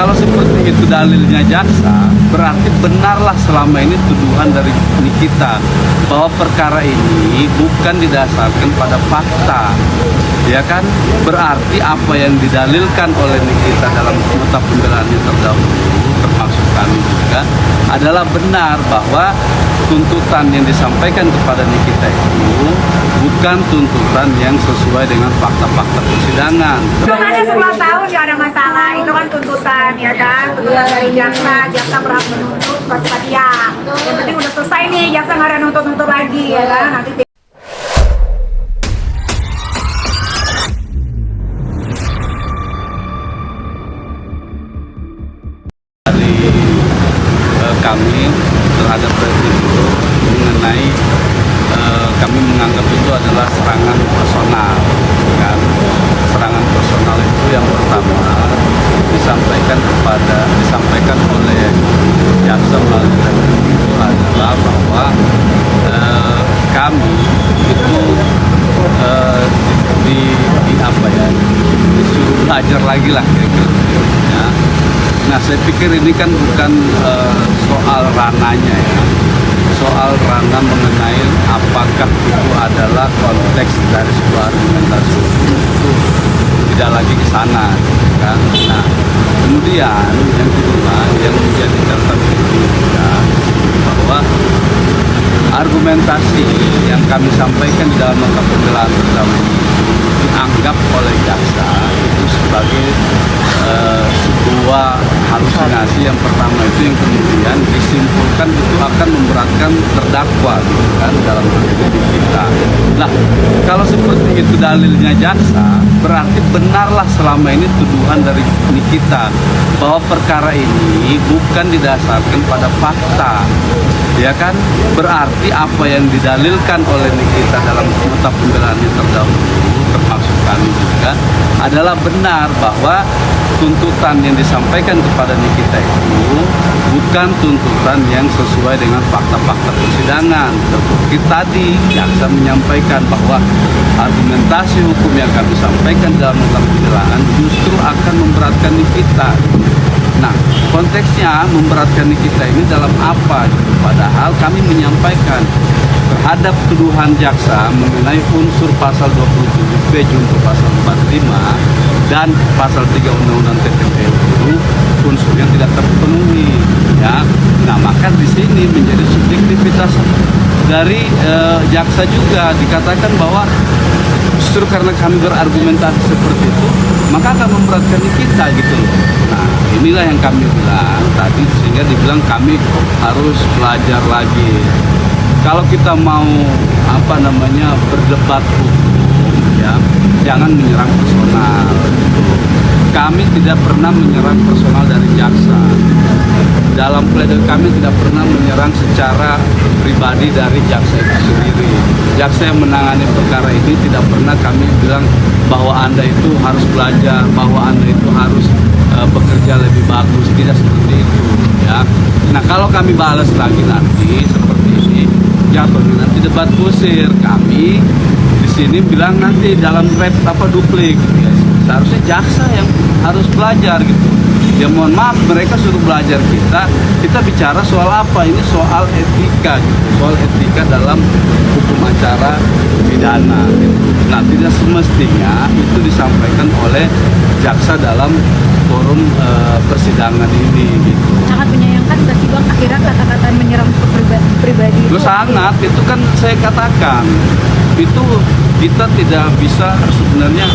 kalau seperti itu dalilnya jaksa, berarti benarlah selama ini tuduhan dari Nikita bahwa perkara ini bukan didasarkan pada fakta, ya kan? Berarti apa yang didalilkan oleh Nikita dalam nota pembelaan yang terdahulu, termasuk kami juga, adalah benar bahwa tuntutan yang disampaikan kepada Nikita itu bukan tuntutan yang sesuai dengan fakta-fakta persidangan. Ada 11 tahun ya ada masalah, itu kan tuntutan ya kan, tuntutan dari jaksa berhak menuntut bersedia. Yang penting udah selesai nih, jaksa nggak ada nuntut-nuntut lagi ya kan, nanti kami terhadap Presiden mengenai kami menganggap itu adalah serangan personal, kan? Serangan personal itu yang pertama disampaikan oleh jaksa melalui itu adalah bahwa kami itu disuruh belajar lagi lah kira-kira. Ya. Nah, saya pikir ini kan bukan soal rananya ya, soal ranah mengenai apakah itu adalah konteks dari sebuah argumentasi itu tidak lagi ke sana, kan? Nah, kemudian yang kedua yang menjadi catatan juga bahwa argumentasi yang kami sampaikan di dalam nota pembelaan pertama ini dianggap oleh jaksa itu sebagai sebuah halusinasi yang pertama itu, yang kemudian disimpulkan itu akan memberatkan terdakwa gitu kan dalam proses kita. Nah, kalau seperti itu dalilnya jaksa, berarti benarlah selama ini tuduhan dari Nikita bahwa perkara ini bukan didasarkan pada fakta, ya kan? Berarti apa yang didalilkan oleh Nikita dalam nota pembelaan yang terdahulu, termasuk kami juga, adalah benar bahwa tuntutan yang disampaikan kepada Nikita itu bukan tuntutan yang sesuai dengan fakta-fakta persidangan. Seperti tadi jaksa menyampaikan bahwa argumentasi hukum yang kami sampaikan dalam nota pembelaan justru akan memberatkan Nikita. Nah, konteksnya memberatkan Nikita ini dalam apa? Padahal kami menyampaikan terhadap tuduhan jaksa mengenai unsur pasal 27B junto pasal 45 dan pasal 3 Undang-Undang TPPU itu unsur yang tidak terpenuhi, ya. Nah, maka di sini menjadi subjektivitas dari jaksa juga, dikatakan bahwa justru karena kami berargumentasi seperti itu maka akan memberatkan kita gitu loh. Nah, inilah yang kami bilang tadi, sehingga dibilang kami harus belajar lagi. Kalau kita mau berdebat hukum, ya, jangan menyerang personal. Kami tidak pernah menyerang personal dari jaksa. Dalam pledoi kami tidak pernah menyerang secara pribadi dari jaksa itu sendiri. Jaksa yang menangani perkara ini tidak pernah kami bilang bahwa Anda itu harus belajar, bahwa Anda itu harus bekerja lebih bagus, tidak seperti itu, ya. Nah, kalau kami balas lagi nanti seperti ini, jatuhnya nanti debat kusir. Kami di sini bilang nanti dalam duplik, ya. Seharusnya jaksa yang harus belajar gitu. Ya mohon maaf, mereka suruh belajar kita bicara soal apa? Ini soal etika gitu. Soal etika dalam hukum acara pidana gitu. Nah, tidak semestinya itu disampaikan oleh jaksa dalam forum persidangan ini gitu. Sangat menyayangkan berarti Bang, akhirnya kata-kata menyerang pribadi itu sangat, itu kan saya katakan itu kita tidak bisa sebenarnya,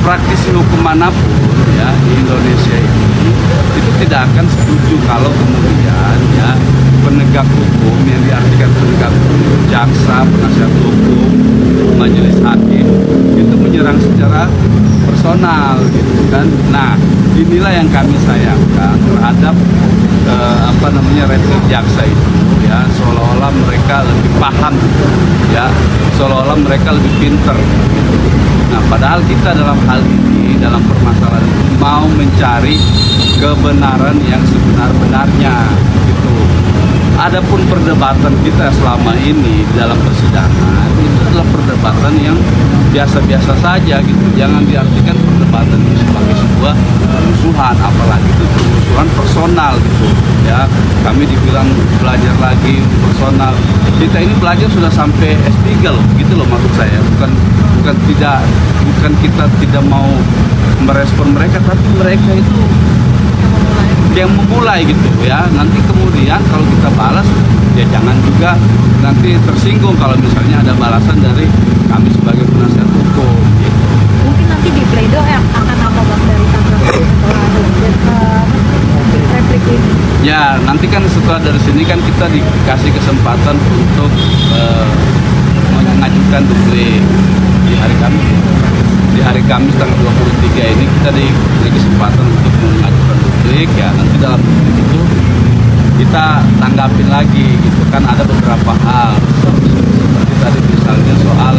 praktisi hukum manapun ya di Indonesia ini itu tidak akan setuju kalau kemudian ya penegak hukum yang diartikan penegak hukum, jaksa, penasihat hukum, majelis hakim itu menyerang secara personal gitu kan. Nah, inilah yang kami sayangkan terhadap retrik jaksa itu, ya, seolah-olah mereka lebih paham ya, seolah-olah mereka lebih pinter gitu. Nah, padahal kita dalam hal ini, dalam permasalahan ini mau mencari kebenaran yang sebenar-benarnya gitu. Adapun perdebatan kita selama ini dalam persidangan itu adalah perdebatan yang biasa-biasa saja gitu. Jangan diartikan perdebatan itu sebagai sebuah musuhan, apalagi itu musuhan personal gitu ya. Kami dibilang belajar lagi personal. Kita ini belajar sudah sampai S3 loh, gitu loh maksud saya. Bukan kita tidak mau merespon mereka, tapi mereka itu yang memulai gitu ya. Nanti kemudian kalau kita balas ya jangan juga nanti tersinggung kalau misalnya ada balasan dari kami sebagai penasihat hukum gitu. Mungkin nanti di Pleido akan apa Bang dari tanggapan replik ini? Ya nanti kan setelah dari sini kan kita dikasih kesempatan untuk mengajukan duplik di hari Kamis tanggal 23 ini kita diberi kesempatan untuk mengajukan duplik ya. Nanti dalam duplik itu kita tanggapin lagi gitu kan, ada beberapa hal seperti tadi misalnya soal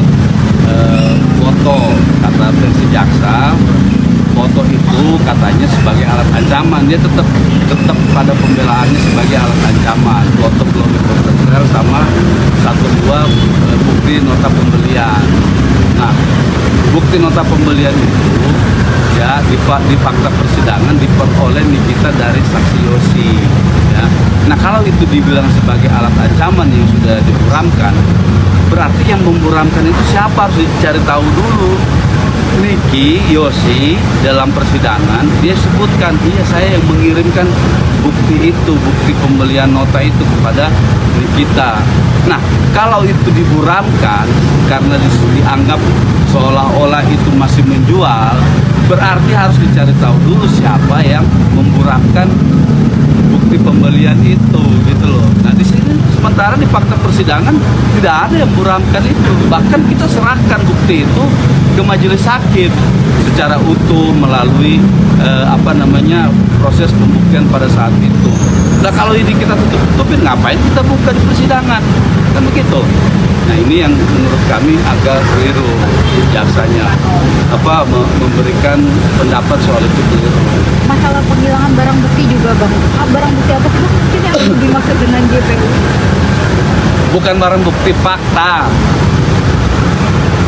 foto, kata versi jaksa foto itu katanya sebagai alat ancaman. Dia tetap pada pembelaannya sebagai alat ancaman. Foto belum diproses sama satu dua bukti nota pembelian. Nah, bukti nota pembelian itu ya di fakta persidangan diperoleh Nikita dari saksi Yosi ya. Nah kalau itu dibilang sebagai alat ancaman yang sudah diburamkan, berarti yang memburamkan itu siapa, harus dicari tahu dulu. Niki Yosi dalam persidangan dia sebutkan, iya saya yang mengirimkan bukti itu, bukti pembelian nota itu kepada Nikita. Nah kalau itu diburamkan karena dianggap seolah-olah itu masih menjual, berarti harus dicari tahu dulu siapa yang memburamkan bukti pembelian itu gitu loh. Nah di sini sementara di fakta persidangan tidak ada yang memburamkan itu. Bahkan kita serahkan bukti itu ke majelis hakim secara utuh melalui proses pembuktian pada saat itu. Nah kalau ini kita tutup-tutupin, ngapain kita buka di persidangan? Kan begitu. Nah ini yang menurut kami agak keliru jaksanya, memberikan pendapat soal itu keliru. Masalah penghilangan barang bukti juga Bang. Barang bukti apa sih Bang? Mungkin yang dimaksud dengan JPU? Bukan barang bukti, fakta.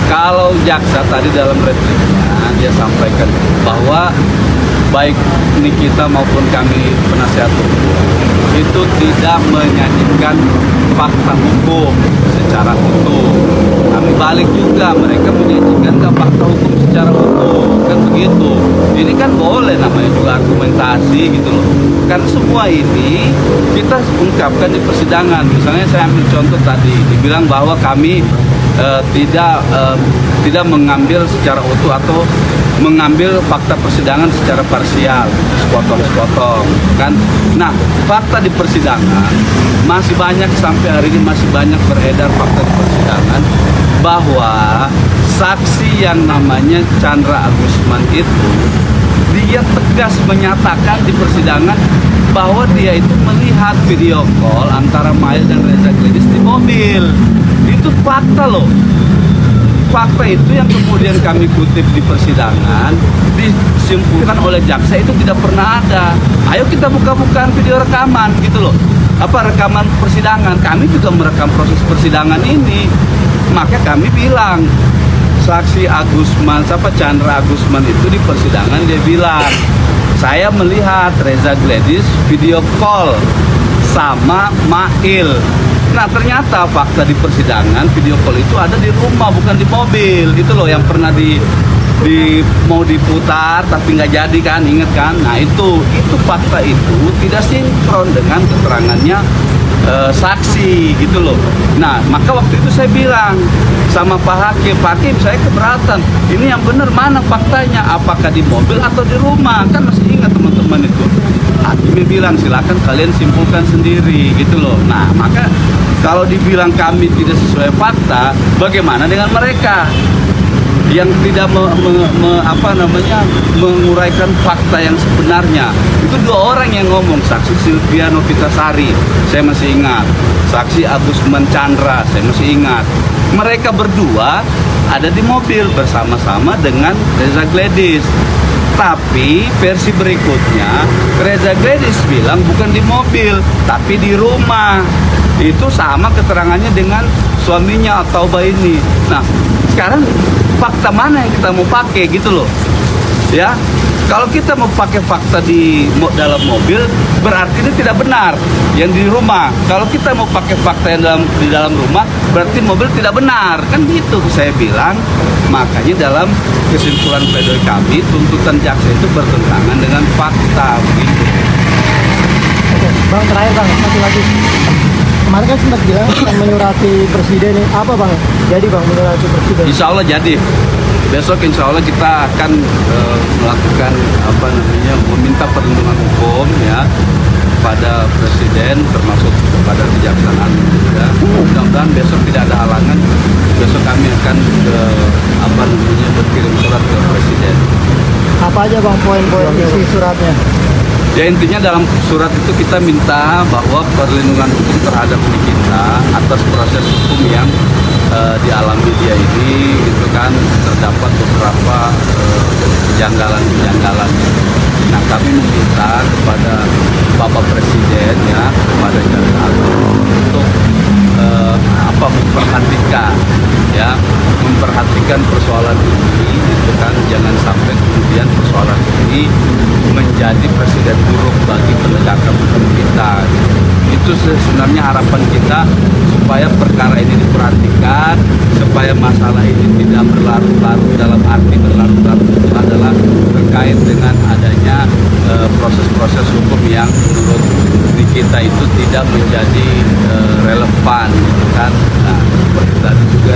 Kalau jaksa tadi dalam repliknya dia sampaikan bahwa baik Nikita maupun kami penasihat hukum itu tidak menyajikan fakta hukum secara utuh. Kami balik juga, mereka menyajikan nggak fakta hukum secara utuh, kan begitu. Ini kan boleh namanya juga argumentasi gitu loh. Karena semua ini kita ungkapkan di persidangan. Misalnya saya ambil contoh tadi, dibilang bahwa kami tidak mengambil secara utuh atau mengambil fakta persidangan secara parsial, sepotong-sepotong kan. Nah fakta di persidangan masih banyak, sampai hari ini masih banyak beredar fakta di persidangan bahwa saksi yang namanya Chandra Agusman itu dia tegas menyatakan di persidangan bahwa dia itu melihat video call antara Mail dan Reza Gledis di mobil. Itu fakta loh. Fakta itu yang kemudian kami kutip di persidangan disimpulkan oleh jaksa itu tidak pernah ada. Ayo kita buka-bukaan video rekaman gitu loh. Rekaman persidangan. Kami juga merekam proses persidangan ini. Maka kami bilang saksi Chandra Agusman itu di persidangan dia bilang, saya melihat Reza Gledis video call sama Mail. Nah ternyata fakta di persidangan video call itu ada di rumah, bukan di mobil. Itu loh yang pernah mau diputar tapi nggak jadi kan, inget kan? Nah itu fakta itu tidak sinkron dengan keterangannya saksi gitu loh. Nah maka waktu itu saya bilang sama Pak Hakim, saya keberatan. Ini yang benar mana faktanya? Apakah di mobil atau di rumah? Kan masih ingat teman-teman itu. Hakimnya bilang silakan kalian simpulkan sendiri gitu loh. Nah maka kalau dibilang kami tidak sesuai fakta, bagaimana dengan mereka yang tidak menguraikan fakta yang sebenarnya? Itu dua orang yang ngomong, saksi Sylvia Novitasari, saya masih ingat, saksi Agusman Chandra, saya masih ingat. Mereka berdua ada di mobil bersama-sama dengan Reza Gledis. Tapi versi berikutnya Reza Gledis bilang bukan di mobil tapi di rumah. Itu sama keterangannya dengan suaminya atau bayi ini. Nah, sekarang fakta mana yang kita mau pakai gitu loh. Ya, kalau kita mau pakai fakta dalam mobil, berarti ini tidak benar yang di rumah. Kalau kita mau pakai fakta yang di dalam rumah, berarti mobil tidak benar. Kan gitu saya bilang. Makanya dalam kesimpulan pledoi kami, tuntutan jaksa itu bertentangan dengan fakta. Begitu. Oke, Bang, terakhir Bang, satu lagi. Kemarin kan sempat bilang akan menyurati presiden nih. Apa Bang? Jadi Bang menyurati presiden. Insya Allah jadi. Besok insya Allah kita akan melakukan meminta perlindungan hukum ya pada presiden termasuk kepada kejaksaan ya. Mudah-mudahan besok tidak ada halangan. Besok kami akan berkirim surat ke presiden. Apa aja Bang poin-poin isi suratnya? Ya intinya dalam surat itu kita minta bahwa perlindungan hukum terhadap kita atas proses hukum yang dialami dia ini gitu kan, terdapat beberapa kejanggalan-kejanggalan. Nah, kami meminta kepada Bapak Presiden ya, kepada Jaksa Agung untuk memperhatikan persoalan ini gitu kan, jangan sampai kemudian persoalan ini menjadi presiden buruk bagi penegakan hukum kita. Itu sebenarnya harapan kita, supaya perkara ini diperhatikan, supaya masalah ini tidak berlarut-larut. Dalam arti berlarut-larut itu adalah terkait dengan adanya proses-proses hukum yang menurut di kita itu tidak menjadi relevan gitu kan. Nah, seperti tadi juga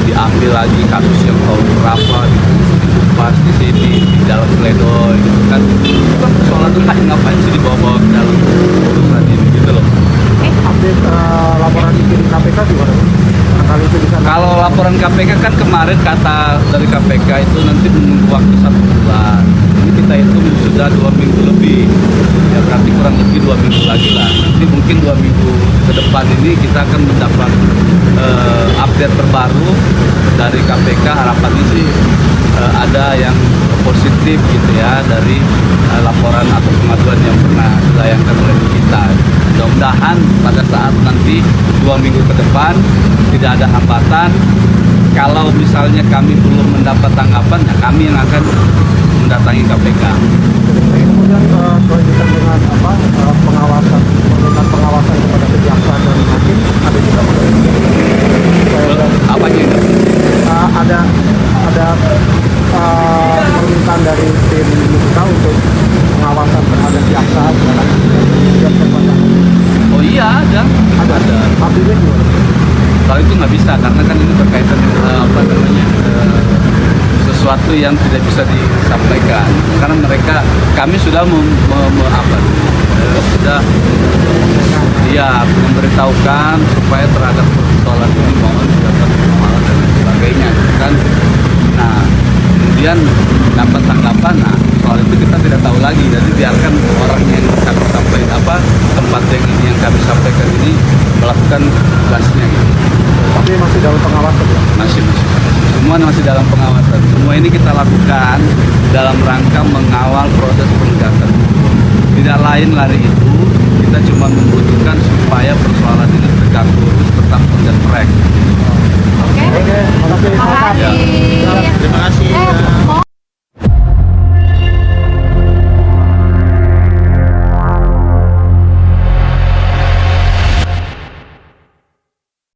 diambil lagi kasus yang tahun berapa dikupas di sini di dalam pledoi gitu kan. Itu kan persoalan lain, ngapain sih dibawa-bawa ke dalam urusan ini gitu loh. Update laporan dikirim KPK gimana? Kali itu bisa. Kalau laporan KPK kan kemarin kata dari KPK itu nanti menunggu waktu 1 bulan. Ini kita itu sudah 2 minggu lebih. Ya berarti kurang lebih 2 minggu lagi lah. Nanti mungkin 2 minggu ke depan ini kita akan mendapat update terbaru dari KPK. Harapannya sih ada yang positif gitu ya dari laporan atau pengaduan yang pernah dilayangkan oleh kita. Mudah-mudahan pada saat nanti 2 minggu ke depan tidak ada hambatan. Kalau misalnya kami belum mendapat tanggapan, ya kami yang akan mendatangi KPK. Kemudian kelanjutan dengan pengawasan, pemerintahan pengawasan kepada kejaksaan dan hakim ada juga Apa aja itu? ada permintaan dari tim kita untuk pengawasan terhadap jaksa dan Oh iya ada. update juga. Kalau itu nggak bisa karena kan ini berkaitan sesuatu yang tidak bisa disampaikan karena kami sudah sudah memberitahukan supaya terhadap persoalan ini mohon dapat pengawalan dan sebagainya kan. Nah kemudian dapat tanggapan, nah soal itu kita tidak tahu lagi, jadi biarkan orang yang kami sampaikan tempat yang kami sampaikan ini melakukan tugasnya gitu. Tapi masih dalam pengawasan ya? Masih semua masih dalam pengawasan. Semua ini kita lakukan dalam rangka mengawal proses penegakan hukum. Tidak lain lari itu, kita cuma membutuhkan supaya persoalan ini tegak lurus, tetap on the track. Oke.